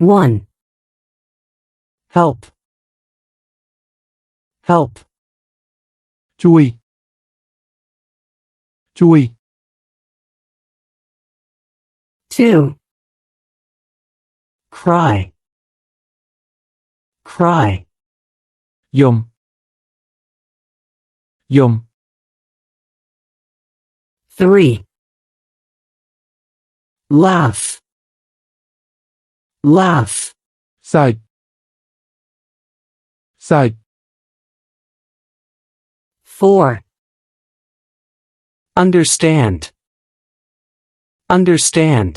1. Help. Help. ជួយ ជួយ 2. Cry. Cry. យំ យំ 3. Laugh. Laugh. សើច សើច 4. Understand. Understand.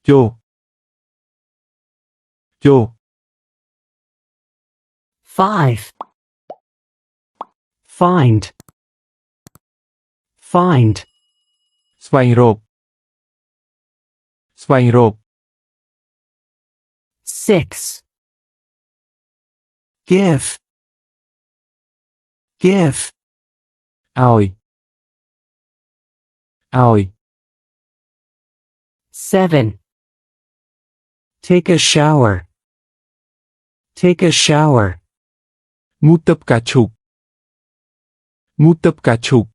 យល់ យល់ 5. Find. Find. ស្វែងរក ស្វែងរក 6. Give. Give. ឲ្យ ឲ្យ 7. Take a shower. Take a shower. ងូតទឹកផ្កាឈូក ងូតទឹកផ្កាឈូក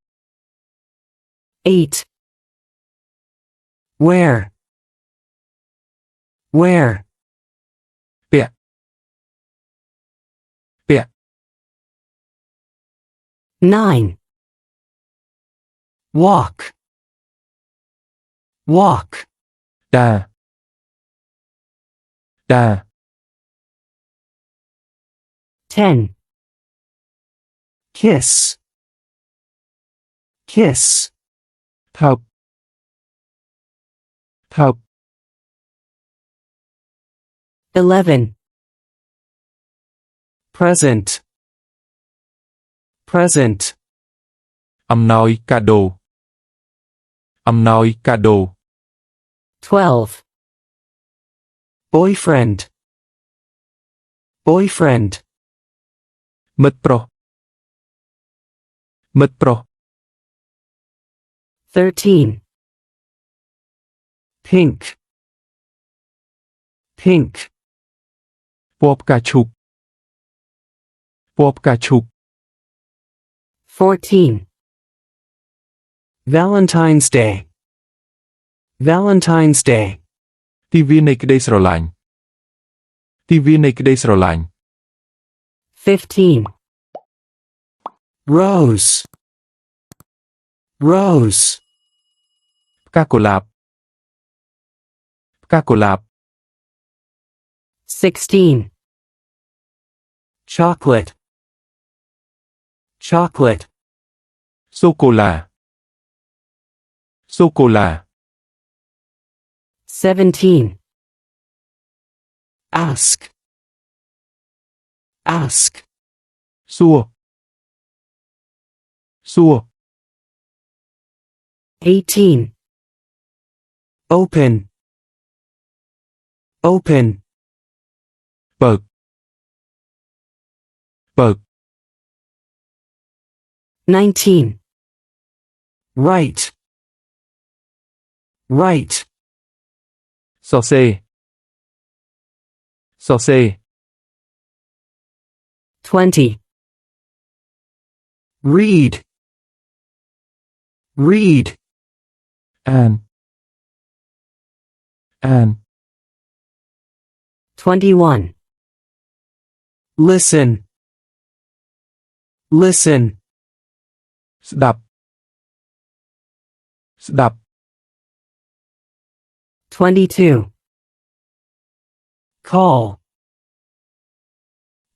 8. Wear. Wear. ពាក់ ពាក់ 9. Walk. Walk. ដើរ ដើរ 10. Kiss. Kiss. ថើប ថើប 11. Present. Present. អំណោយកាដូ អំណោយកាដូ 12. Boyfriend. Boyfriend. មិត្តប្រុស មិត្តប្រុស 13. Pink. Pink. ពណ៌ផ្កាឈូក ពណ៌ផ្កាឈូក 14. Valentine's Day. Valentine's Day. ទិវានៃក្តីស្រឡាញ់ ទិវានៃក្តីស្រឡាញ់ 15. Rose. Rose. ផ្កាកុលាប ផ្កាកុលាប 16. Chocolate. Chocolate. សូកូឡា សូកូឡា 17. Ask. Ask. សួរ សួរ 18. Open. Open. បើក បើក 19. Write. Write. សរសេរ សរសេរ 20. Read. Read. អាន អាន 21. Listen. Listen. ស្ដាប់ ស្ដាប់ 22. Call.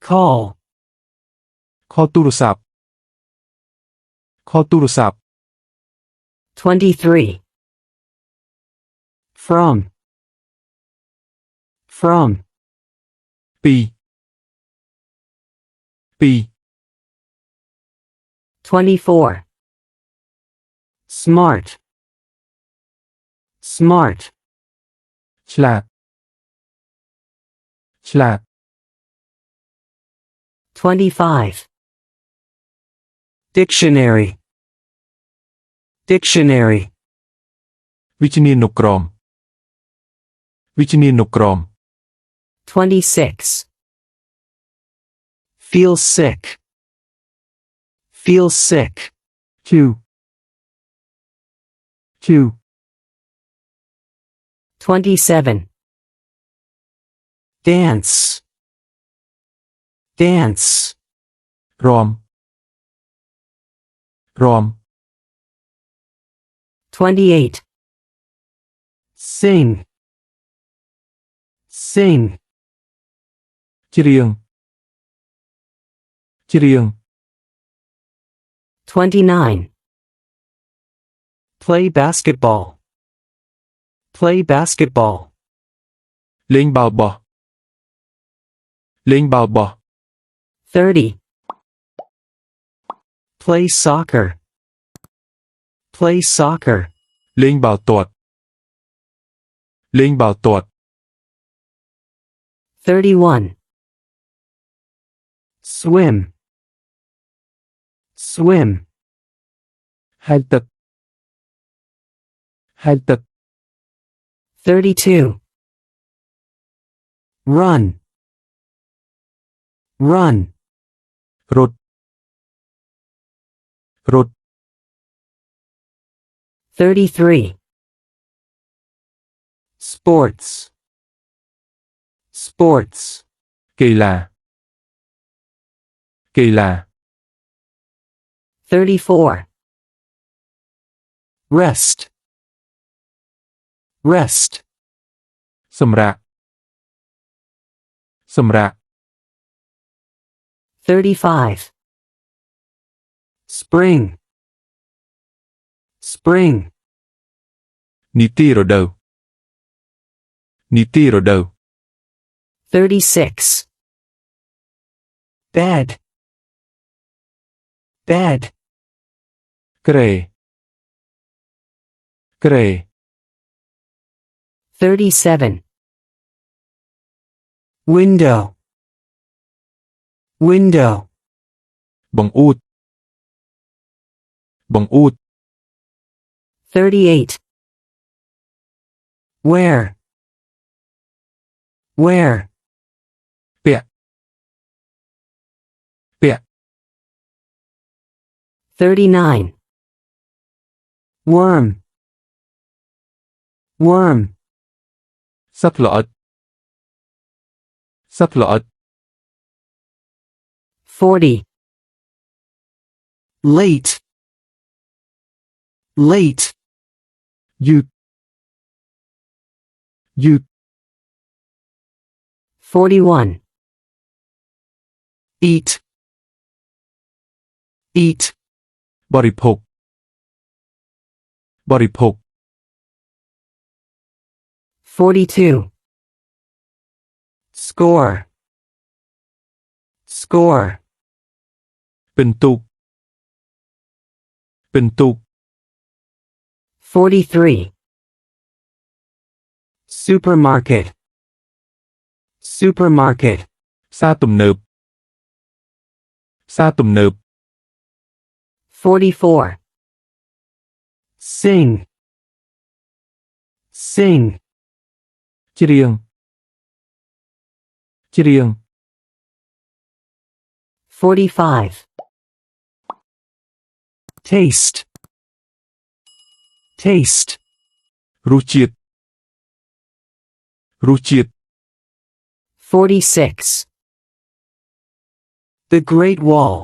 Call. ខលទូរស័ព្ទ ខលទូរស័ព្ទ 23. From. From. ពីរ ពីរ 24. Smart. Smart. ឆ្លាត ឆ្លាត 25. Dictionary. Dictionary. វិជ្ជនានុក្រម វិជ្ជនានុក្រម 26. Feel sick. Feel sick. Q. Q. 27. Dance. Dance. Rom. Rom. 28. Sing. Sing. ច្រៀង ច្រៀង 29. Play basketball. Play basketball. លេងបាល់បោះ លេងបាល់បោះ 30. Play soccer. Play soccer. លេងបាល់ទាត់ លេងបាល់ទាត់ 31. Swim. Swim. ហែលទឹក ហែលទឹក 32. Run. Run. រត់ រត់ 33. Sports. Sports. កីឡា កីឡា 34. Rest. Rest. សម្រាក សម្រាក 35. Spring. Spring. នីតិរដូវ នីតិរដូវ 36. Bed. Bed. ក្រេ ក្រេ 37. Window. Window. បង្អួត បង្អួត 38. Where? Where? ពាក់ ពាក់ 39. Worm. Worm. សត្វល្អិត សត្វល្អិត 40. Late. Late. យឺត យឺត 41. Eat. Eat. បរិភោគ បរិភោគ 42. Score. Score. ពិន្ទុ ពិន្ទុ 43. Supermarket. Supermarket. ផ្សារទំនើប ផ្សារទំនើប 44. Sing. Sing. ច្រៀង ច្រៀង 45. Taste. Taste. រសជាតិ រសជាតិ 46. The Great Wall.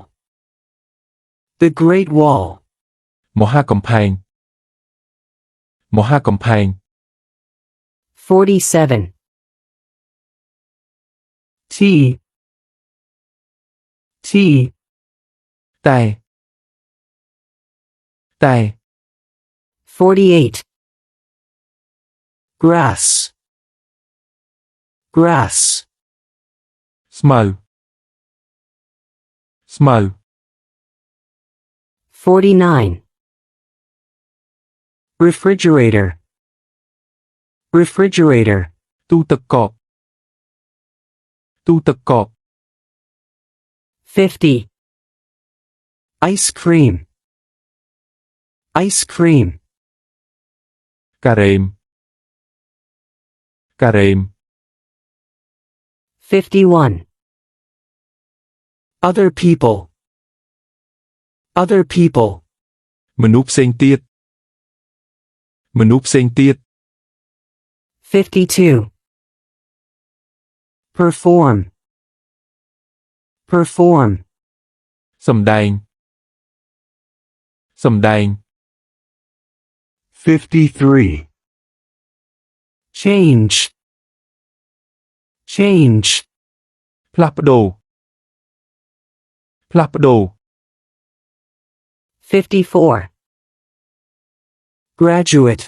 The Great Wall. មហាកំផែង មហាកំផែង 47. Tea. Tea. តែ តែ 48. Grass. Grass. ស្មៅ ស្មៅ 49. Refrigerator. Refrigerator. ទូទឹកកក ទូទឹកកក 50. Ice cream. Ice cream. ការ៉េម ការ៉េម 51. Other people. Other people. មនុស្សផ្សេងទៀតមនុស្សផ្សេងទៀត 52. Perform. Perform. សម្ដែងសម្ដែង 53. Change. Change. ផ្លាស់ប្ដូរផ្លាស់ប្ដូរ 54. Graduate.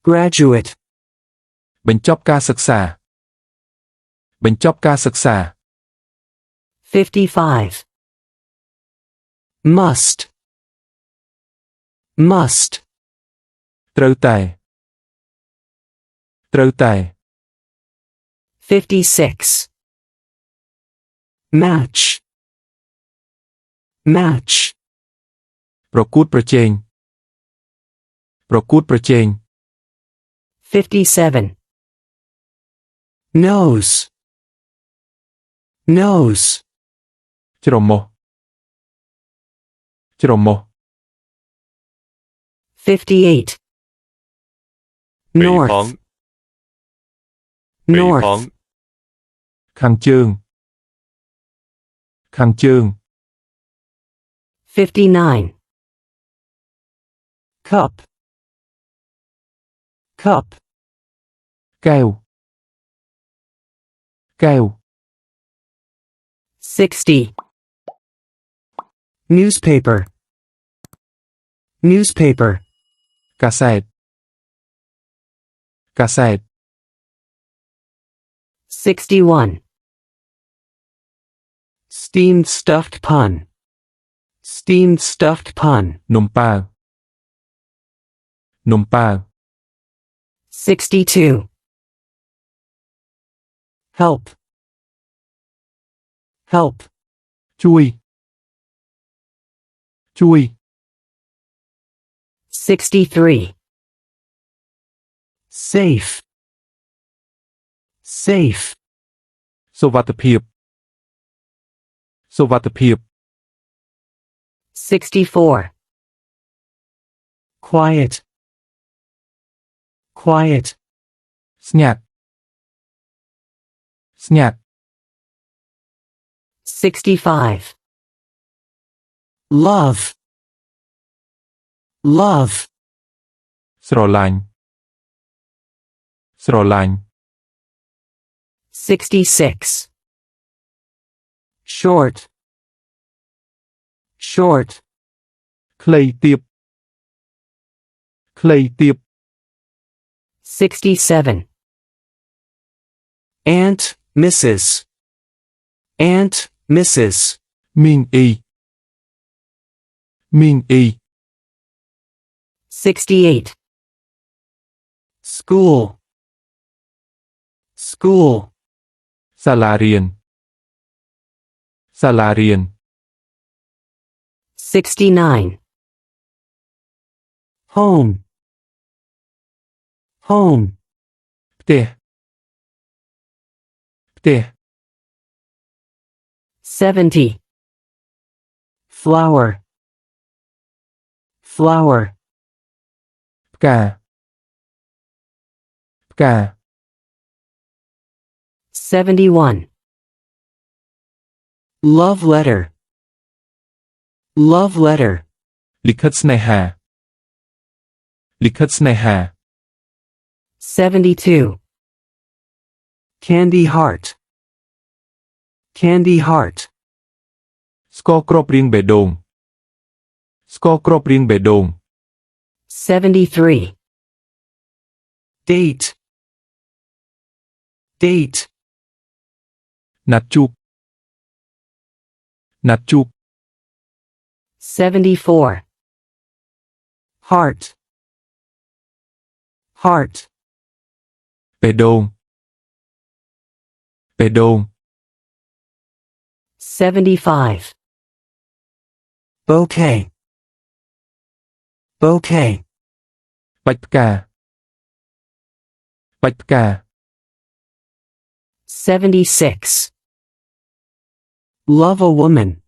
Graduate. បញ្ចប់ការសិក្សាបញ្ចប់ការសិក្សា 55. Must. Must. ត្រូវតែត្រូវតែ 56. Match. Match. ប្រកួតប្រជែងប្រកួតប្រជែង 57. Nose. Nose. ច្រមុះច្រមុះ 58. 北 North. 方，北 North. 方， ខាងជើងខាងជើង 59. Cup. Cup. កែវកែវ 60. Newspaper. Newspaper. កាសែតកាសែត 61. Steamed stuffed pun. Steamed stuffed pun. នំប៉ាវនំប៉ាវ 62. Help. Help. ជួយជួយ 63. Safe. Safe. សុវត្ថិភាពសុវត្ថិភាព 64. Quiet. Quiet. ស្ងាត់ស្ងាត់ 65. Love. Love. ស្រឡាញ់ស្រឡាញ់ 66. Short. Short. ខ្លីទាបខ្លីទាប 67. Aunt, Mrs. Aunt, Mrs. មីងអ៊ីមីងអ៊ី 68. School. School. សាលារៀនសាលារៀន 69. Home. Home. ផ្ទះផ្ទះ 70. Flower. Flower. ផ្កាផ្កា 71. Love letter. Love letter. លិខិតស្នេហាលិខិតស្នេហា 72. Candy heart. Candy heart. ស្ករគ្រាប់រាងបេះដូងស្ករគ្រាប់រាងបេះដូង 73. Date. Date. ណាត់ជួបណាត់ជួប 74. Heart. Heart. បេះដូងបេះដូង 75. Bouquet. Bouquet. បាច់ផ្កាបាច់ផ្កា 76. Love a woman.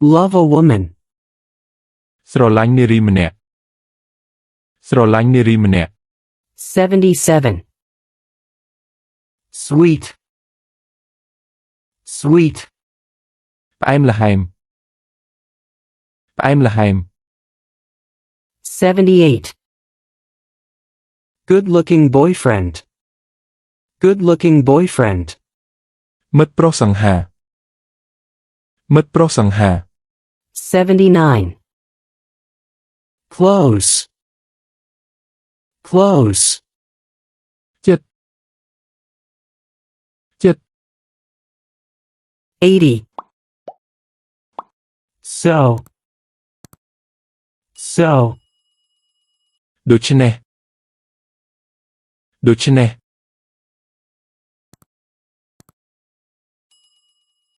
Love a woman. ស្រឡាញ់នារីម្នាក់ស្រឡាញ់នារីម្នាក់ 77. Sweet. Sweet. ផ្អែមល្ហែមផ្អែមល្ហែម 78. Good looking boyfriend. Good looking boyfriend. មិត្តប្រុសសង្ហាមិត្តប្រុសសង្ហា 79. Close. Close. ចិត្តចិត្ត 80. So. So. ដូច្នេះដូច្នេះ